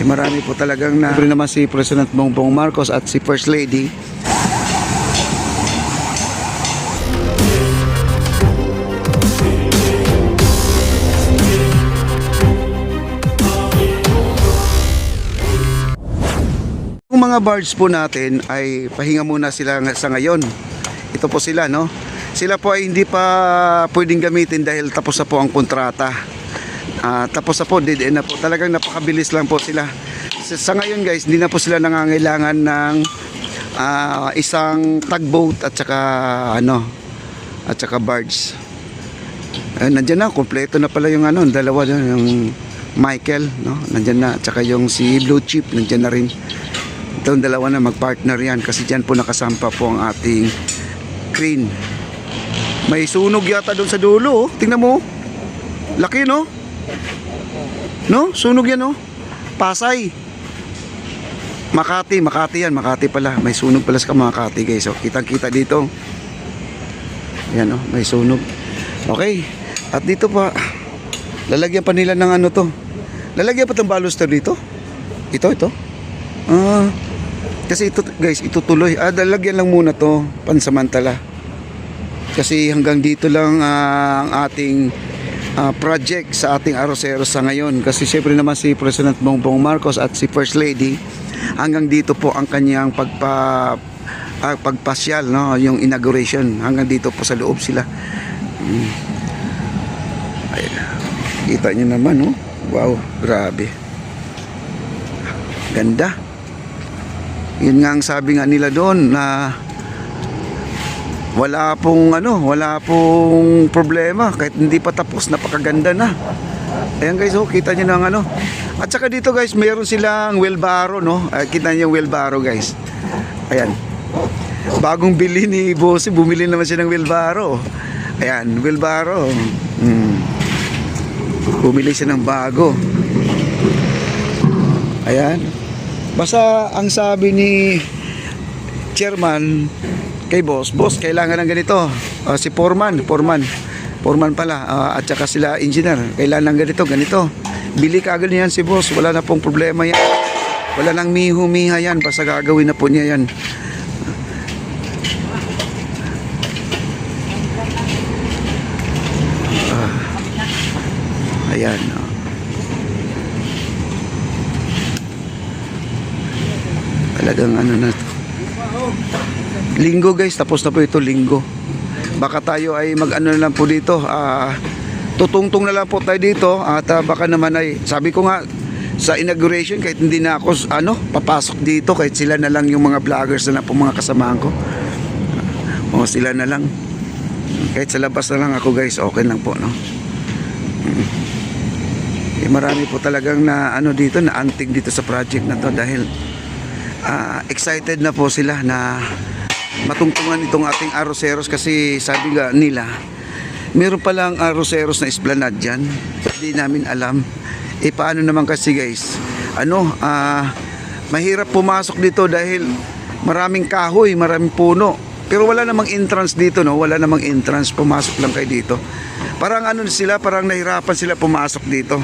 Marami po talagang na naman si President Bongbong Marcos at si First Lady. Yung mga barge po natin ay pahinga muna sila sa ngayon. Ito po sila, no? Sila po ay hindi pa pwedeng gamitin dahil tapos na po ang kontrata. Tapos na po, dead end na po. Talagang napakabilis lang po sila. Sa ngayon guys, hindi na po sila nangangailangan ng isang tugboat at saka barge. Nandiyan na, kompleto na pala yung dalawa yung Michael, no? Nandiyan na, at saka yung si Blue Chip, nandiyan na rin. Itong dalawa na magpartner yan kasi dyan po nakasampa po ang ating crane. May sunog yata doon sa dulo, oh. Tingnan mo, laki, no? No? Sunog yan, no? Pasay. Makati yan, Makati pala. May sunog pala sa Makati, guys. So, kitang-kita dito. Yan, oh, may sunog. Okay. At dito pa, lalagyan pa nila ng to. Lalagyan pa ng baluster dito. Ito. Kasi ito, guys, itutuloy. Lalagyan lang muna to, pansamantala. Kasi hanggang dito lang ang ating project sa ating Arroceros sa ngayon. Kasi siyempre naman si President Bongbong Marcos at si First Lady, hanggang dito po ang kanyang pagpasyal, no? Yung inauguration. Hanggang dito po sa loob sila. Ayan. Kita nyo naman, no? Wow, grabe. Ganda. Yun nga ang sabi nga nila doon na wala pong problema kahit hindi pa tapos, napakaganda na. Ayan guys, oh, kita niyo ng At saka dito guys, mayroon silang wheelbarrow, no? Kita niyo yung wheelbarrow, guys. Ayan. Bagong bili ni Bossy, bumili naman siya ng wheelbarrow. Ayan, wheelbarrow. Bumili siya ng bago. Ayan. Basta ang sabi ni chairman kay boss, kailangan ng ganito. Si foreman pala, at saka sila engineer, kailangan ng ganito. Bili kaagad niyan si boss, wala na pong problema yan. Wala nang miho-miha yan, basta gagawin na po niya yan. Ayan. Talagang na to. Linggo guys, tapos na po ito, linggo. Baka tayo ay na lang po dito, tutungtong na lang po tayo dito. At baka naman ay, sabi ko nga sa inauguration, kahit hindi na ako papasok dito, kahit sila na lang yung mga vloggers na po, mga kasamahan ko. Sila na lang. Kahit sa labas na lang ako guys, okay lang po, no? Marami po talagang na dito, na antig dito sa project na to dahil excited na po sila na matungtungan itong ating Arroceros. Kasi sabi nga nila, meron palang Arroceros na esplanade dyan, hindi namin alam. Paano naman kasi guys, mahirap pumasok dito dahil maraming kahoy, maraming puno, pero wala namang entrance dito, no? Wala namang entrance, pumasok lang kayo dito. Parang parang nahirapan sila pumasok dito.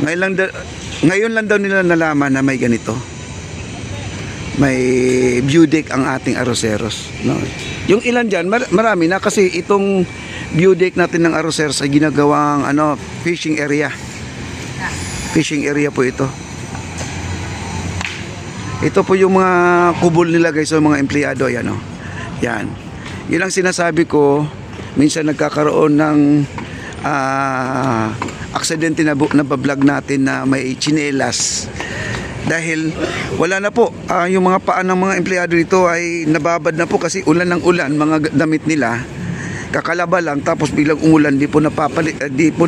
Ngayon lang daw nila nalaman na may ganito, may view deck ang ating Arroceros, no? Yung ilan dyan, marami na, kasi itong view deck natin ng Arroceros ay ginagawang fishing area. Fishing area po ito. Ito po yung mga kubol nila guys, so mga empleyado. Yan, yan. Yun ang sinasabi ko, minsan nagkakaroon ng aksidente na bablog natin na may tsinelas. Dahil wala na po, yung mga paan ng mga empleyado dito ay nababad na po kasi ulan ng ulan, mga damit nila kakalaba lang, tapos biglang umulan, di po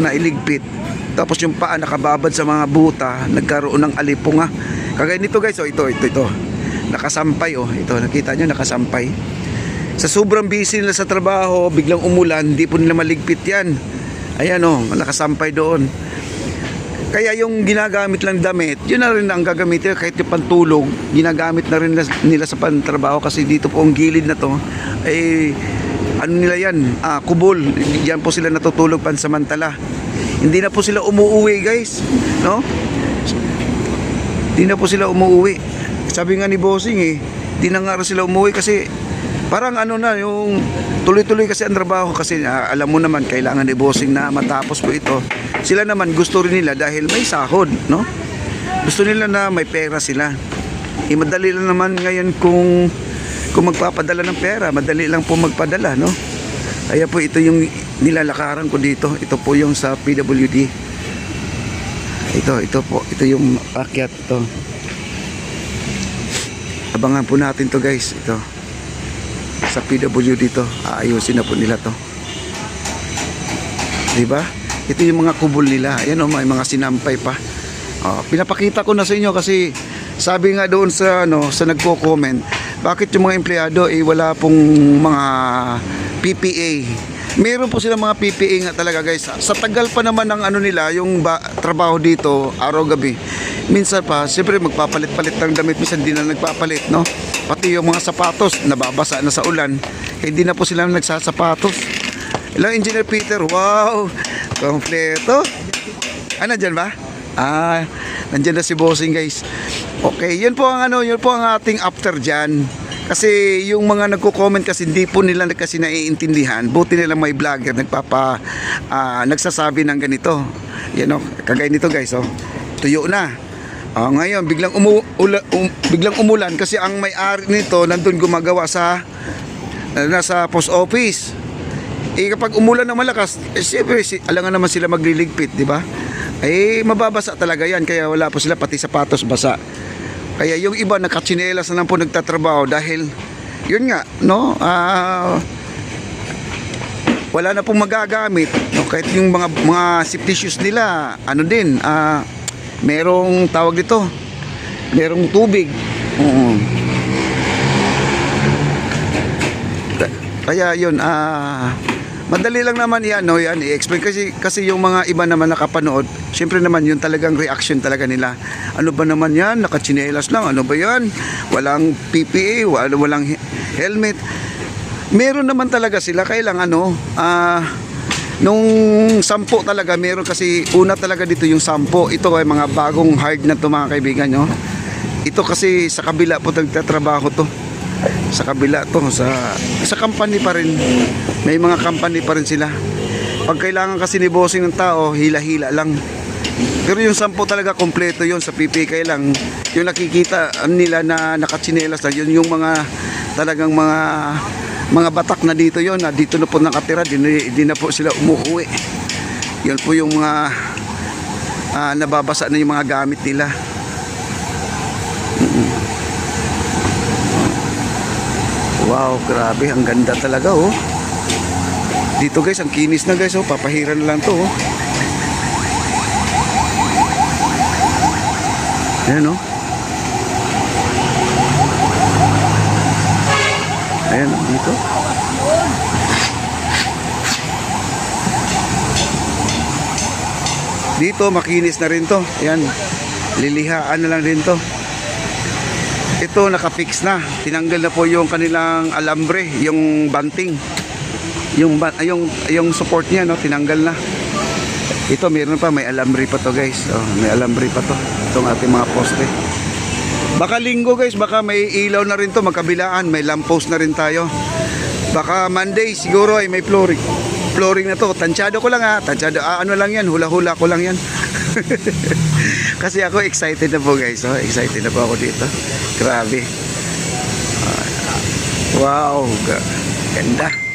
nailigpit, tapos yung paa nakababad sa mga buta, nagkaroon ng alipunga. Kagaya nito guys, ito nakasampay, ito nakita nyo, nakasampay. Sa sobrang busy nila sa trabaho, biglang umulan, di po nila maligpit yan. Ayan, nakasampay doon. Kaya yung ginagamit lang damit, yun na rin ang gagamitin. Kahit yung pantulog, ginagamit na rin nila sa pantrabaho. Kasi dito po ang gilid na to ay ano nila yan, kubol. Diyan po sila natutulog pansamantala. Hindi na po sila umuuwi, guys, no? Hindi na po sila umuuwi. Sabi nga ni Bossing hindi na nga sila umuwi kasi parang ano na, yung tuloy-tuloy kasi ang trabaho kasi alam mo naman kailangan ni Bossing na matapos po ito. Sila naman gusto rin nila dahil may sahod, no? Gusto nila na may pera sila. Madali lang naman ngayon kung magpapadala ng pera, madali lang po magpadala, no? Kaya po ito yung nilalakaran ko dito. Ito po yung sa PWD. Ito po, ito yung akyat to. Abangan po natin to, guys. Ito sa PWD to. Aayusin na po nila to. 'Di ba? Ito yung mga kubol nila. Ayan, may mga sinampay pa. Pinapakita ko na sa inyo kasi sabi nga doon sa sa nagko-comment, bakit yung mga empleyado wala pong mga PPA. Meron po silang mga PPA nga talaga, guys. Sa tagal pa naman ng nila, yung trabaho dito, araw-gabi. Minsan pa, siyempre magpapalit-palit ng damit, minsan di na nagpapalit, no? Pati yung mga sapatos, nababasa na sa ulan. Hindi na po sila nagsasapatos. Hello, Engineer Peter. Wow! Kompleto. Nandyan ba? Nandyan na si Bossing, guys. Okay, yun po ang ating after dyan. Kasi yung mga nagko-comment kasi hindi po nila kasi naiintindihan. Buti nila may vlogger nagsasabi ng ganito. Yan kagaya nito, guys, tuyo na. Ngayon biglang umulan kasi ang may-ari nito nandun gumagawa sa nasa post office. Kapag umulan ng malakas, siyempre alangan naman sila magliligpit, di ba? Mababasa talaga yan, kaya wala po sila, pati sapatos basa. Kaya yung iba nakatsinelas na lang po nagtatrabaho dahil yun nga, no? Wala na pong magagamit, no? Kahit yung mga safety shoes nila, merong tawag dito, merong tubig. Kaya yun, madali lang naman yan, no? Yan i-explain kasi yung mga iba naman nakapanood, syempre naman yun talagang reaction talaga nila. Ano ba naman yan? Nakatsinelas lang. Ano ba yan? Walang PPA, walang helmet. Meron naman talaga sila. Kailangan nung 10 talaga meron kasi una talaga dito yung 10. Ito ay mga bagong hard na to, mga kaibigan, no? Ito kasi sa kabila po nagtatrabaho to. Sa kabila to, sa company pa rin. May mga company pa rin sila. Pag kailangan kasi ni Bossing ng tao, hila-hila lang. Pero yung 10 talaga kompleto yon sa PPK lang. Yung nakikita nila na nakatsinelas na yun yung mga talagang mga batak na dito yon, na dito na po nakatira, di na po sila umuwi. Yun po yung mga nababasa na yung mga gamit nila. Wow, grabe, ang ganda talaga, Dito, guys, ang kinis na, guys, papahiran na lang to, Ayan, Ayan, dito. Dito, makinis na rin to. Ayan, lilihaan na lang rin to. Ito, nakafix na. Tinanggal na po yung kanilang alambre, yung banting. Yung support niya, tinanggal na. Ito, meron pa, may alambre pa to, guys. May alambre pa to. Itong ating mga poste. Baka linggo, guys, baka may ilaw na rin to, magkabilaan, may lamppost na rin tayo. Baka Monday siguro ay may flooring na to. Tansyado ko lang, tansyado, ano lang yan, hula-hula ko lang yan. Kasi ako excited na po, guys, excited na po ako dito. Grabe. Wow, ganda.